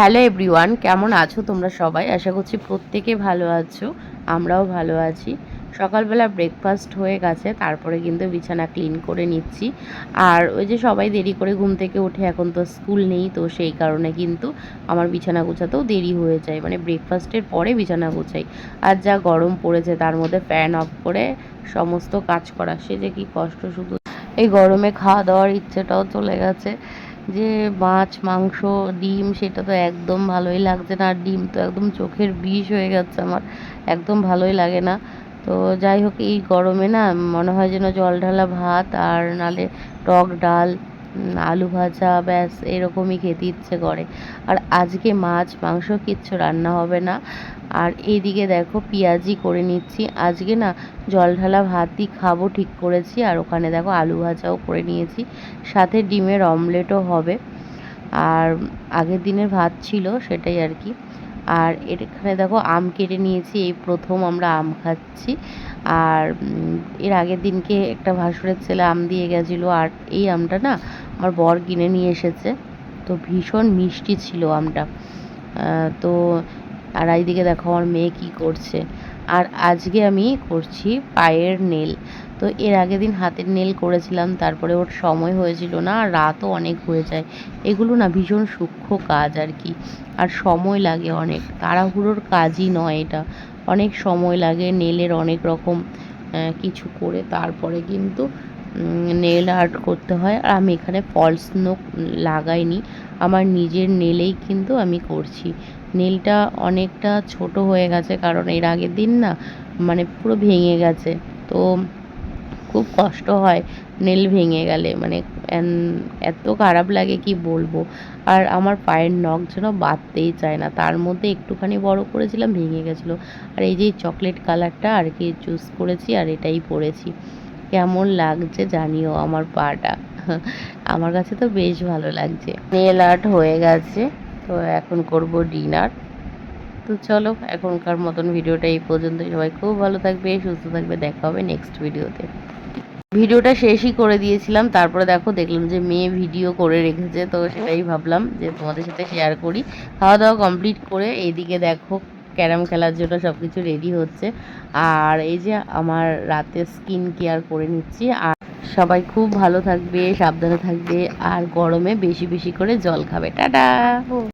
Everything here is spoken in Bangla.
হ্যালো এভরিওয়ান, কেমন আছো তোমরা সবাই? আশা করছি প্রত্যেকে ভালো আছো, আমরাও ভালো আছি। সকালবেলা ব্রেকফাস্ট হয়ে গেছে, তারপরে কিন্তু বিছানা ক্লিন করে নিচ্ছি। আর ওই যে সবাই দেরি করে ঘুম থেকে ওঠে, এখন তো স্কুল নেই, তো সেই কারণে কিন্তু আমার বিছানা গোছাতেও দেরি হয়ে যায়, মানে ব্রেকফাস্টের পরে বিছানা গোছাই। আর যা গরম পড়েছে, তার মধ্যে ফ্যান অফ করে সমস্ত কাজ করা, সে যে কি কষ্ট! শুধু এই গরমে খাওয়া দাওয়ার ইচ্ছেটাও চলে গেছে, যে মাছ মাংস ডিম সেটা তো একদম ভালোই লাগছে না। আর ডিম তো একদম চোখের বিষ হয়ে গেছে আমার, একদম ভালোই লাগে না। তো যাই হোক, এই গরমে না মনে হয় যেন জল ঢালা ভাত আর নালে টক ডাল, আলু ভাজা, ব্যাস এরকমই খেতে ইচ্ছে করে। আর আজকে মাছ মাংস কিচ্ছু রান্না হবে না। আর এইদিকে দেখো পেঁয়াজি করে নিচ্ছি, আজকে না জল ঢালা ভাতই খাবো ঠিক করেছি। আর ওখানে দেখো আলু ভাজাও করে নিয়েছি, সাথে ডিমের অমলেটও হবে। আর আগের দিনের ভাত ছিল সেটাই আর কি। আর এখানে দেখো আম কেটে নিয়েছি, এই প্রথম আমরা আম খাচ্ছি। আর এর আগের দিনকে একটা ভাসুরের ছেলে আম দিয়ে গেছিলো, আর এই আমটা না আমার বর কিনে নিয়ে এসেছে, তো ভীষণ মিষ্টি ছিল আমটা। তো আর এইদিকে দেখো আমার মেয়ে কি করছে। আর আজকে আমি করছি পায়ের নেল। তো এর আগের দিন হাতের নেল করেছিলাম, তারপরে ওর সময় হয়েছিল না, আর রাতও অনেক হয়ে যায়। এগুলো না ভীষণ সূক্ষ্ম কাজ আর কি, আর সময় লাগে অনেক, তাড়াহুড়োর কাজই নয় এটা। অনেক সময় লাগে, নেলের অনেক রকম কিছু করে তারপরে কিন্তু নেল আর্ট করতে হয়। আর আমি এখানে ফলস নোক লাগাইনি, আমার নিজের নেলেই কিন্তু আমি করছি। নেলটা অনেকটা ছোট হয়ে গেছে, কারণ এর আগের দিন না মানে পুরো ভেঙে গেছে। তো খুব কষ্ট হয় নেল ভেঙে গেলে, মানে এত খারাপ লাগে কি বলবো। আর আমার পায়ের নখ যেন বাঁধতেই চায় না, তার মধ্যে একটুখানি বড় করেছিলাম, ভেঙে গেছিলো। আর এই যে চকলেট কালারটা আর কি চুজ করেছি, আর এটাই পরেছি। কেমন লাগছে জানিও আমার পাটা। আমার কাছে তো বেশ ভালো লাগছে। নেল আর্ট হয়ে গেছে, তো এখন করব ডিনার। তো চলো, এখনকার মতন ভিডিওটা এই পর্যন্তই। সবাই খুব ভালো থাকবে, সুস্থ থাকবে, দেখা হবে নেক্সট ভিডিওতে। ভিডিওটা শেষই করে দিয়েছিলাম, তারপরে দেখলাম যে মেয়ে ভিডিও করে রেখেছে, তো সেটাই ভাবলাম যে তোমাদের সাথে শেয়ার করি। খাওয়া দাওয়া কমপ্লিট করে এইদিকে দেখো ক্যারাম খেলার জন্য সব কিছু রেডি হচ্ছে। আর এই যে আমার রাতে স্কিন কেয়ার করে নিচ্ছি। আর সবাই খুব ভালো থাকবে, সাবধানে থাকবে, আর গরমে বেশি বেশি করে জল খাবে। টাটা।